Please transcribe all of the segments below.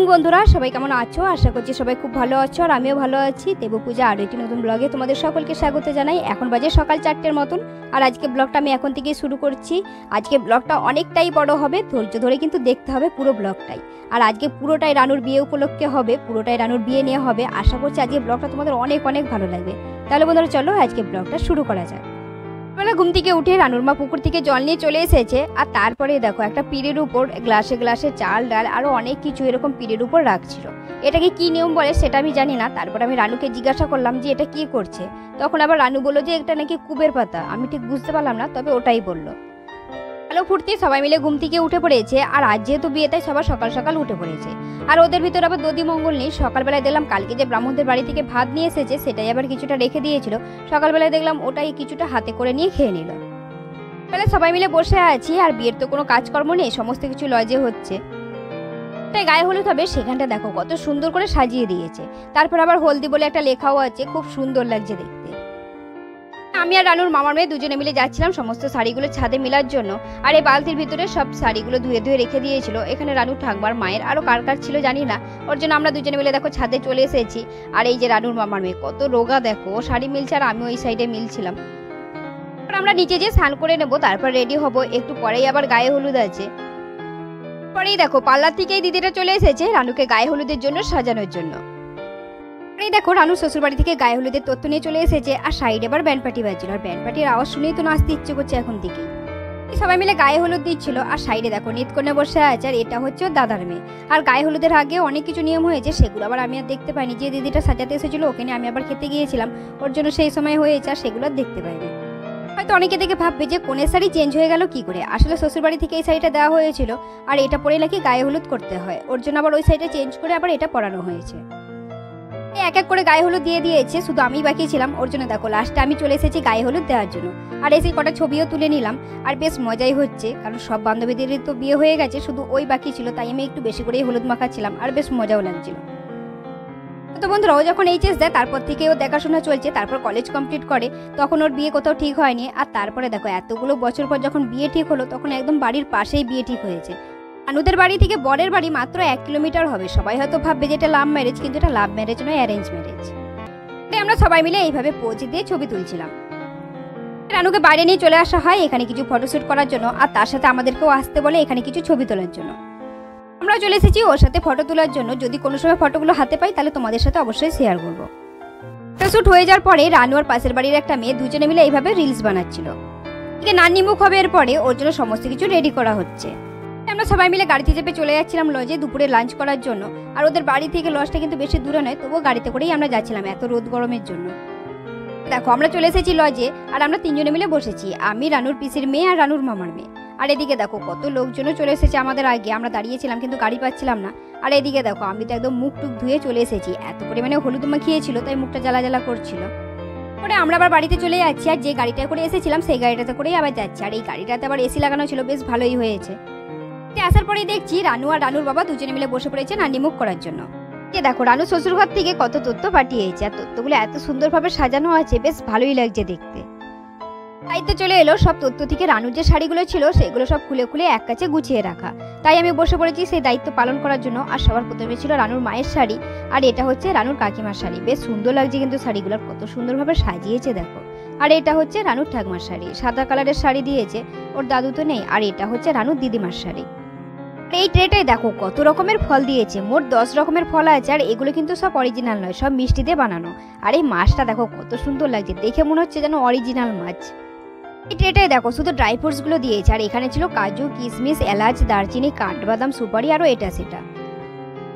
Morning বন্ধুরা, সবাই কেমন আছো? আশা করছি সবাই খুব ভালো আছো আর আমিও ভালো আছি। দেবু পূজা আরও একটি নতুন ব্লগে তোমাদের সকলকে স্বাগত জানাই। এখন বাজে সকাল 4টের মতন আর আজকে ব্লগটা আমি এখন থেকেই শুরু করছি। আজকে ব্লগটা অনেকটাই বড় হবে, ধৈর্য ধরে কিন্তু দেখতে হবে পুরো ব্লগটাই। আর আজকে পুরোটাই রানুর বিয়ে উপলক্ষে হবে, পুরোটাই রানুর বিয়ে নিয়ে হবে। আশা করছি আজকে ব্লগটা তোমাদের অনেক অনেক ভালো লাগবে। তাহলে বন্ধুরা চলো আজকে ব্লগটা শুরু করা যাক। বেলা ঘুম থেকে উঠে রানুর মা পুকুর থেকে জল নিয়ে চলে এসেছে আর তারপরে দেখো একটা পিঁড়ের উপর গ্লাসে গ্লাসে চাল ডাল আরো অনেক কিছু এরকম পিঁড়ের উপর রাখছিল। এটাকে কি নিয়ম বলে সেটা আমি জানি না। তারপর আমি রানুকে জিজ্ঞাসা করলাম যে এটা কি করছে। তখন আবার রানু বললো যে এটা নাকি কুবের পাতা। আমি ঠিক বুঝতে পারলাম না, তবে ওটাই বললো। আলো ফুটতে সবাই মিলে ঘুম থেকে উঠে পড়েছে আর আজ যেহেতু বিয়ে তাই সবার সকাল সকাল উঠে পড়েছে। আর ওদের ভিতর আবার দধি মঙ্গল নেই। সকালবেলায় দেখলাম কালকে যে ব্রাহ্মণদের বাড়ি থেকে ভাত নিয়ে এসেছে সেটাই আবার কিছুটা রেখে দিয়েছিল। সকালবেলায় দেখলাম ওটাই কিছুটা হাতে করে নিয়ে খেয়ে নিল। বেলা সবাই মিলে বসে আছি আর বিয়ের তো কোনো কাজকর্ম নেই, সমস্ত কিছু লজে হচ্ছে। তাই গায়ে হলুদ হবে, সেখানটা দেখো কত সুন্দর করে সাজিয়ে দিয়েছে। তারপর আবার হলদি বলে একটা লেখাও আছে, খুব সুন্দর লাগছে দেখতে। আমি আর রানুর মামার মেয়ে দুজনে মিলে যাচ্ছিলাম সমস্ত শাড়িগুলো ছাদে মেলার জন্য। আর এই বালতির ভিতরে সব শাড়িগুলো ধুয়ে ধুয়ে রেখে দিয়েছিল। এখানে রানুর ঠাকবার মায়ের আরো কার কার ছিল জানি না, ওর জন্য আমরা দুজনে মিলে দেখো ছাদে চলে এসেছি। আর এই যে রানুর মামার মেয়ে কত রোগা দেখো, ও শাড়ি মিলছে আর আমি ওই সাইডে মিলছিলাম। আমরা নিচে যে স্নান করে নেবো, তারপর রেডি হবো, একটু পরেই আবার গায়ে হলুদ আছে। পরেই দেখো পার্লার থেকেই দিদিটা চলে এসেছে রানুকে গায়ে হলুদের জন্য সাজানোর জন্য। এই দেখো রানুর শ্বশুর বাড়ি থেকে গায়ে হলুদের তথ্য নিয়ে চলে এসেছে আর সাইডে আবার ব্যান্ড পার্টি বাজছিল। আর ব্যান্ড পার্টির আওয়াজ শুনেই তো নাচতে ইচ্ছে করছে এখন থেকেই। সবাই মিলে গায়ে হলুদ দিচ্ছিল আর সাইডে দেখো নিতকন্যা বসে আছে। আর এটা হচ্ছে দাদার মেয়ে। আর গায়ে হলুদের আগে অনেক কিছু নিয়ম হয়েছে, সেগুলো আবার আমি আর দেখতে পাইনি। যে দিদিটা সাজাতে এসেছিল ওকে নিয়ে আমি আবার খেতে গিয়েছিলাম, ওর জন্য সেই সময় হয়েছে আর সেগুলো দেখতে পাইনি। হয়তো অনেকে দেখে ভাববে যে কোনের শাড়ি চেঞ্জ হয়ে গেল কি করে। আসলে শ্বশুর বাড়ি থেকে এই শাড়িটা দেওয়া হয়েছিল আর এটা পরে নাকি গায়ে হলুদ করতে হয়, ওর জন্য আবার ওই শাড়িটা চেঞ্জ করে আবার এটা পরানো হয়েছে। এক এক করে গায়ে হলুদ দিয়ে দিয়েছে, শুধু আমি বাকি ছিলাম। ওর জন্য দেখো লাস্টে আমি চলে এসেছি গায়ে হলুদ দেওয়ার জন্য। আর এসে কটা ছবিও তুলে নিলাম আর বেশ মজাই হচ্ছে, কারণ সব বান্ধবীদের তো বিয়ে হয়ে গেছে, শুধু ওই বাকি ছিল। তাই আমি একটু বেশি করেই হলুদ মাখাচ্ছিলাম আর বেশ মজাও লাগছিল। তো বন্ধুরা ও যখন এইচএস দেয় তারপর থেকে ও দেখাশোনা চলছে, তারপর কলেজ কমপ্লিট করে, তখন ওর বিয়ে কোথাও ঠিক হয়নি। আর তারপরে দেখো এতগুলো বছর পর যখন বিয়ে ঠিক হলো তখন একদম বাড়ির পাশেই বিয়ে ঠিক হয়েছে। রানুদের বাড়ি থেকে বরের বাড়ি মাত্র 1 কিলোমিটার হবে। সবাই হয়তো ভাববে যে এটা লাভ ম্যারেজ, কিন্তু এটা লাভ ম্যারেজ নয়, অ্যারেঞ্জ ম্যারেজ। তাই আমরা সবাই মিলে এইভাবে পোজ দিয়ে ছবি তুলছিলাম। রানুকে বাইরে নিয়ে চলে আসা হয় এখানে কিছু ফটোশুট করার জন্য, আর তার সাথে আমাদেরকেও আসতে বলে এখানে কিছু ছবি তোলার জন্য। আমরা চলে এসেছি ওর সাথে ফটো তোলার জন্য। যদি কোনো সময় ফটোগুলো হাতে পাই তাহলে তোমাদের সাথে অবশ্যই শেয়ার করবো। ফটোশুট হয়ে যাওয়ার পরে রানু আর পাশের বাড়ির একটা মেয়ে দুজনে মিলে এইভাবে রিলস বানাচ্ছিল। নান্নি মুখ হবে এরপরে, ওর জন্য সমস্ত কিছু রেডি করা হচ্ছে। আমরা সবাই মিলে গাড়িতে চেপে চলে যাচ্ছিলাম লজে দুপুরে লাঞ্চ করার জন্য। আর ওদের বাড়ি থেকে লজটা কিন্তু বেশি দূরে নয়, তবুও গাড়িতে করেই আমরা যাচ্ছিলাম এত রোদ গরমের জন্য। দেখো আমরা চলে এসেছি লজে আর আমরা তিনজনে মিলে বসেছি, আমি, রানুর পিসির মেয়ে আর রানুর মামার মেয়ে। আর এদিকে দেখো কত লোকজনও চলে এসেছে আমাদের আগে। আমরা দাঁড়িয়েছিলাম কিন্তু গাড়ি পাচ্ছিলাম না। আর এদিকে দেখো আমি তো একদম মুখ টুক ধুয়ে চলে এসেছি, এত পরিমাণে হলুদ মাখিয়েছিল তাই মুখটা জ্বালা জ্বালা করছিল। পরে আমরা আবার বাড়িতে চলে যাচ্ছি আর যে গাড়িটা করে এসেছিলাম সেই গাড়িটাতে করেই আবার যাচ্ছি। আর এই গাড়িটাতে আবার এসি লাগানো ছিল, বেশ ভালোই হয়েছে। আসার পরেই দেখছি রানু আর রানুর বাবা দুজনে মিলে বসে পড়েছে নান্নি মুখ করার জন্য। দেখো রানু শ্বশুর ঘর থেকে কত তথ্য পাঠিয়েছে আর তথ্যগুলো এত সুন্দরভাবে সাজানো আছে, বেশ ভালোই লাগছে দেখতে। তাই তো চলে এলো সব তথ্য থেকে রানুর যে শাড়িগুলো ছিল সেগুলো সব খুলে খুলে এক কাছে গুছিয়ে রাখা। তাই আমি বসে পড়েছি সেই দায়িত্ব পালন করার জন্য। আর সবার প্রথমে ছিল রানুর মায়ের শাড়ি আর এটা হচ্ছে রানুর কাকিমার শাড়ি। বেশ সুন্দর লাগছে কিন্তু শাড়িগুলো কত সুন্দরভাবে সাজিয়েছে দেখো। আর এটা হচ্ছে রানুর ঠাকমার শাড়ি, সাদা কালারের শাড়ি দিয়েছে, ওর দাদু তো নেই। আর এটা হচ্ছে রানুর দিদিমার শাড়ি। এই ট্রেটাই দেখো কত রকমের ফল দিয়েছে, মোট 10 রকমের ফল আছে। আর এগুলো কিন্তু সব অরিজিনাল নয়, সব মিষ্টি দিয়ে বানানো। আর এই মাছটা দেখো কত সুন্দর লাগছে, দেখে মনে হচ্ছে যেন অরিজিনাল মাছ। এই ট্রেটাই দেখো শুধু ড্রাই ফ্রুটস গুলো দিয়েছে। আর এখানে ছিল কাজু, কিশমিশ, এলাচ, দারচিনি, কাঠবাদাম, সুপারি আরো এটা সেটা।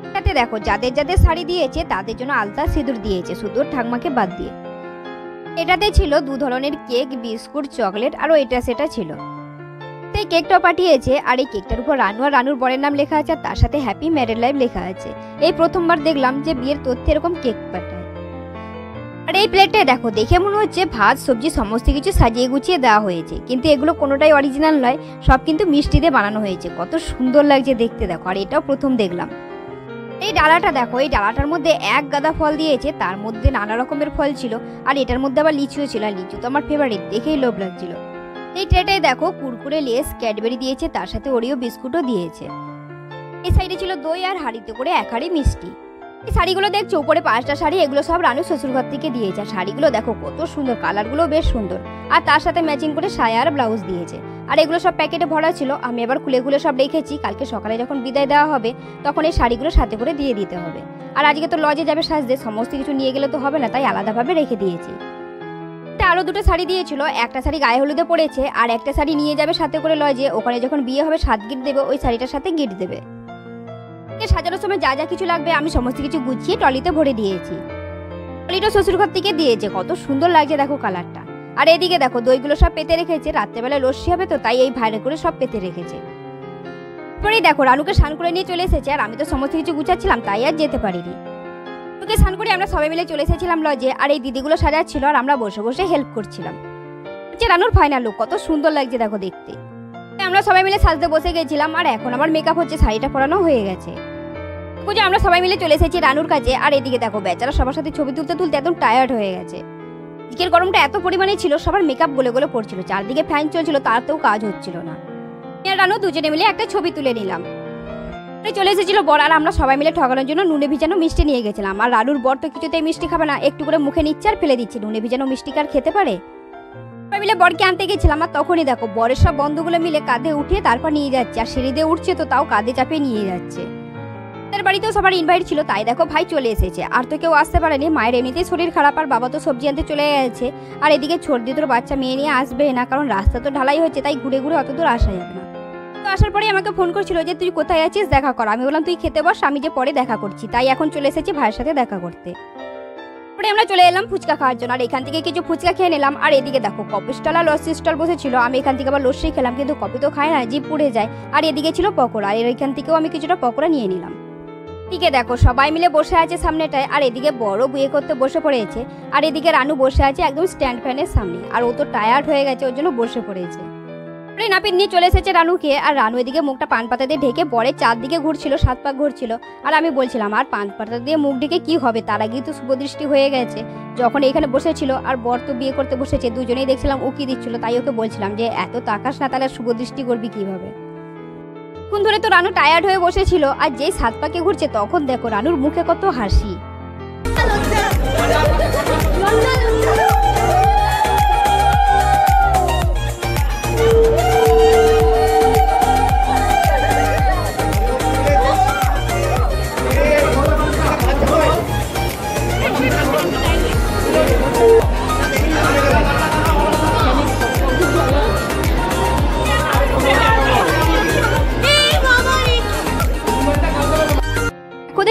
এটাতে দেখো যাদের যাদের শাড়ি দিয়েছে তাদের জন্য আলতা সিঁদুর দিয়েছে, শুধু ঠাকমাকে বাদ দিয়ে। এটাতে ছিল 2 ধরনের কেক, বিস্কুট, চকলেট আরো এটা সেটা ছিল। এই কেকটাও পাঠিয়েছে। আর এই কেকটার উপর রানু আর রানুর বরের নাম লেখা আছে আর তার সাথে হ্যাপি ম্যারেড লাইফ লেখা আছে। এই প্রথমবার দেখলাম যে বিয়ের তথ্যে এরকম কেক পাঠায়। আর এই প্লেটে দেখো দেখে মনে হচ্ছে ভাত সবজি সমস্ত কিছু সাজিয়ে গুছিয়ে দেওয়া হয়েছে, কিন্তু এগুলো কোনোটাই অরিজিনাল নয়, সব কিন্তু মিষ্টি দিয়ে বানানো হয়েছে। কত সুন্দর লাগছে দেখতে দেখো। আর এটাও প্রথম দেখলাম। এই ডালাটা দেখো, এই ডালাটার মধ্যে এক গাদা ফল দিয়েছে, তার মধ্যে নানা রকমের ফল ছিল। আর এটার মধ্যে আবার লিচুও ছিল, আর লিচু তো আমার ফেভারিট, দেখেই লোভ লাগছিল। এই ট্রেটাই দেখো কুরকুরে, লেস, ক্যাডবেরি দিয়েছে, তার সাথে ওরিও বিস্কুটও দিয়েছে। এই সাইডে ছিল দই আর হাঁড়িতে করে 1 হাঁড়ি মিষ্টি। এই শাড়িগুলো দেখছো উপরে 5টা শাড়ি, এগুলো সব রানু শ্বশুরঘর থেকে দিয়েছে। শাড়িগুলো দেখো কত সুন্দর, কালারগুলো বেশ সুন্দর, আর তার সাথে ম্যাচিং করে সায়া আর ব্লাউজ দিয়েছে। আর এগুলো সব প্যাকেটে ভরা ছিল, আমি এবার খুলে খুলে সব রেখেছি। কালকে সকালে যখন বিদায় দেওয়া হবে তখন এই শাড়িগুলো সাথে করে দিয়ে দিতে হবে। আর আজকে তো লজে যাবে সাজতে, সমস্ত কিছু নিয়ে গেলে তো হবে না, তাই আলাদাভাবে রেখে দিয়েছি। আরো 2টো শাড়ি দিয়েছিল, একটা শাড়ি গায়ে হলুদে পড়েছে আর একটা শাড়ি নিয়ে যাবে সাথে করে লজে। ওখানে যখন বিয়ে হবে 7 গিট দেবে, ওই শাড়িটার সাথে গিট দেবে। সাজানোর সময় যা যা কিছু লাগবে আমি সমস্ত কিছু গুছিয়ে ট্রলিতে ভরে দিয়েছি। ট্রলিটা শ্বশুরঘর থেকে দিয়েছে, কত সুন্দর লাগছে দেখো কালারটা। আর এদিকে দেখো দইগুলো সব পেতে রেখেছে, রাত্রেবেলায় লস্যি হবে তো তাই এই ভাইরে করে সব পেতে রেখেছে। তারপরেই দেখো রানুকে স্নান করে নিয়ে চলে এসেছে, আর আমি তো সমস্ত কিছু গুছাচ্ছিলাম তাই আর যেতে পারিনি। রানুকে স্নান করে আমরা সবাই মিলে চলে এসেছিলাম লজে, আর এই দিদিগুলো সাজাচ্ছিল আর আমরা বসে বসে হেল্প করছিলাম। রানুর ফাইনাল লুক কত সুন্দর লাগছে দেখো দেখতে। আমরা সবাই মিলে সাজতে বসে গেছিলাম, আর এখন আমার মেকআপ হচ্ছে, শাড়িটা পরানো হয়ে গেছে। আমরা সবাই মিলে চলে এসেছি রানুর কাছে। আর এদিকে দেখো বেচারা সবার সাথে ছবি তুলতে তুলতে একদম টায়ার্ড হয়ে গেছে। আজকের গরমটা এত পরিমাণে ছিল, সবার মেকআপ গলে গলে পড়ছিল, চারদিকে ফ্যান চলছিল, তাতেও কাজ হচ্ছিল না। রানু দুজনে মিলে একটা ছবি তুলে নিলাম। চলে এসেছিল বর, আর আমরা সবাই মিলে ঠকানোর জন্য নুনে ভিজানো মিষ্টি নিয়ে গেছিলাম। আর রানুর বর তো কিছুতেই মিষ্টি খাবে না, একটু করে মুখে নিচ্ছে আর ফেলে দিচ্ছে। নুনে ভিজানো মিষ্টি কার খেতে পারে? সবাই মিলে বরকে আনতে গেছিলাম, আর তখনই দেখো বরের সব বন্ধুগুলো মিলে কাঁধে উঠিয়ে তারপর নিয়ে যাচ্ছে, আর সিঁড়ি দিয়ে উঠছে তো তাও কাঁধে চাপিয়ে নিয়ে যাচ্ছে। বাড়িতেও সবার ইনভাইট ছিল, তাই দেখো ভাই চলে এসেছে। আর তো কেউ আসতে পারেনি, মায়ের এমনিতেই শরীর খারাপ, আর বাবা তো সবজি আনতে চলে গেছে। আর এদিকে ছোটদি তোর বাচ্চা মেয়ে নিয়ে আসবে না, কারণ রাস্তা তো ঢালাই হচ্ছে, তাই ঘুরে ঘুরে অত দূর আসা যাবে না। তো আসার পরে আমাকে ফোন করছিল যে তুই কোথায় আছিস, দেখা কর। আমি বললাম তুই খেতে বস, আমি যে পরে দেখা করছি। তাই এখন চলে এসেছি ভাইয়ের সাথে দেখা করতে। পরে আমরা চলে এলাম ফুচকা খাওয়ার জন্য, আর এখান থেকে কিছু ফুচকা খেয়ে নিলাম। আর এদিকে দেখো কফি স্টল আর লস্যি স্টল বসেছিল, আমি এখান থেকে আবার লস্যি খেলাম, কিন্তু কফি তো খায় না, জিভ পুড়ে যায়। আর এদিকে ছিল পকোড়া, আর এখান থেকেও আমি কিছুটা পকোড়া নিয়ে নিলাম। এদিকে দেখো সবাই মিলে বসে আছে সামনেটায়, আর এদিকে বড় বিয়ে করতে বসে পড়েছে। আর এদিকে রানু বসে আছে একদম স্ট্যান্ড ফ্যানের সামনে, আর ও তো টায়ার্ড হয়ে গেছে, ওর জন্য বসে পড়েছে। নাপিত নিয়ে চলে এসেছে রানুকে, আর রানু এদিকে মুখটা পান পাতা দিয়ে ঢেকে বরের চারদিকে ঘুরছিল, 7 পাক ঘুরছিল। আর আমি বলছিলাম আর পান পাতা দিয়ে মুখ ঢেকে কি হবে, তার আগেই তো শুভদৃষ্টি হয়ে গেছে। যখন এখানে বসেছিল আর বর তো বিয়ে করতে বসেছে, দুজনেই দেখছিলাম উকি দিচ্ছিল, তাই ওকে বলছিলাম যে এত তাকাস না, তাহলে শুভদৃষ্টি করবি কিভাবে। এখন ধরে তো রানু টায়ার্ড হয়ে বসেছিল, আর যেই 7 পাকে ঘুরছে তখন দেখো রানুর মুখে কত হাসি।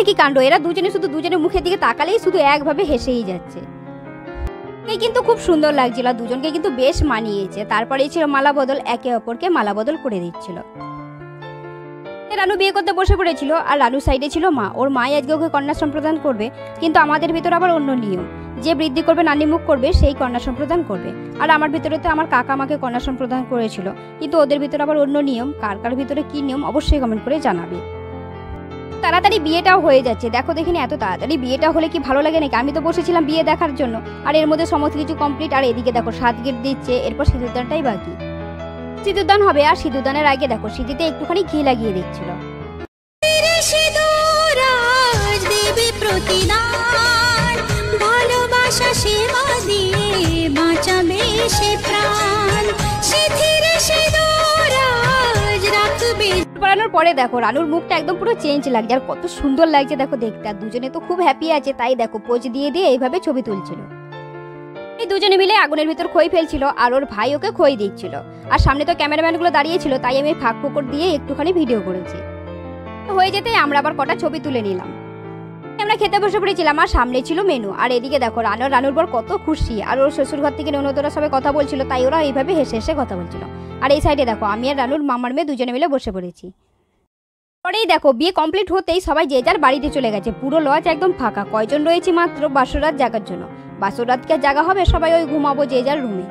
কি কাণ্ড, এরা দুজনে শুধু দুজনের মুখের দিকে তাকালেই শুধু একভাবে হেসেই যাচ্ছে। এই কিন্তু খুব সুন্দর লাগছিল, দুজনকে কিন্তু বেশ মানিয়েছে। তারপরে ছিল মালা বদল, একে অপরকে মালা বদল করে দিচ্ছিল। রানু বিয়ে করতে বসে পড়েছিল, আর রানুর সাইডে ছিল মা। ওর মাই আজকে ওকে কন্যা সম্প্রদান করবে, কিন্তু আমাদের ভিতরে আবার অন্য নিয়ম, যে বৃদ্ধি করবে নানি মুখ করবে সেই কন্যা সম্প্রদান করবে। আর আমার ভিতরে তো আমার কাকা আমাকে কন্যা সম্প্রদান করেছিল, কিন্তু ওদের ভিতরে আবার অন্য নিয়ম। কার কার ভিতরে কি নিয়ম অবশ্যই কমেন্ট করে জানাবে। তাড়াতাড়ি বিয়েটাও হয়ে যাচ্ছে, দেখো দেখিনি এত তাড়াতাড়ি বিয়েটা হলে কি ভালো লাগে নাকি। আমি তো বসেছিলাম বিয়ে দেখার জন্য, আর এর মধ্যে সমস্ত কিছু কমপ্লিট। আর এদিকে দেখো 7 গিট দিচ্ছে, এরপর সিঁদুরদানটাই বাকি। সিঁদুরদান হবে, আর সিঁদুরদানের আগে দেখো সিঁথিতে একটুখানি ঘি লাগিয়ে দিচ্ছিল। পরানোর পরে দেখো রানুর মুখটা একদম পুরো চেঞ্জ লাগছে, আর কত সুন্দর লাগছে দেখো দেখতে। আর দুজনে তো খুব হ্যাপি আছে, তাই দেখো পোজ দিয়ে দিয়ে এইভাবে ছবি তুলছিল। এই দুজনে মিলে আগুনের ভিতর খই ফেলছিল, আর ওর ভাই ওকে খই দিচ্ছিল। আর সামনে তো ক্যামেরাম্যানগুলো দাঁড়িয়েছিল, তাই আমি ফাঁক ফোকর দিয়ে একটুখানি ভিডিও করেছি। হয়ে যেতে আমরা আবার কটা ছবি তুলে নিলাম। আমরা খেতে বসে পড়েছিলাম, আর সামনে ছিল মেনু। আর এদিকে দেখো রানুর বর কত খুশি, আর ওর শ্বশুর ঘর থেকে ননদরা সবাই কথা বলছিল, তাই ওরা এইভাবে হেসে হেসে কথা বলছিল। আর এই সাইডে দেখো আমি আর রানুর মামার মেয়ে দুজনে মিলে বসে পড়েছি। পরেই দেখো বিয়ে কমপ্লিট হতেই সবাই যে যার বাড়িতে চলে গেছে, পুরো লজ একদম ফাঁকা। কয়জন রয়েছে মাত্র বাসরাত জাগার জন্য, বাসরাতকে জাগা হবে সবাই ওই ঘুমাবো যে যার রুমে।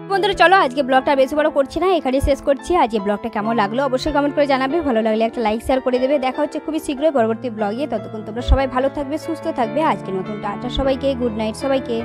বন্ধুরা চলো আজকে ব্লগটা বেশি বড় করছি না, এখানে শেষ করছি। আজকে ব্লগটা কেমন লাগলো অবশ্যই কমেন্ট করে জানাবে, ভালো লাগলে একটা লাইক শেয়ার করে দেবে। দেখা হচ্ছে খুবই শীঘ্রই পরবর্তী ব্লগে, ততক্ষণ তোমরা সবাই ভালো থাকবে, সুস্থ থাকবে। আজকের মতন টাটা সবাইকে, গুড নাইট সবাইকে।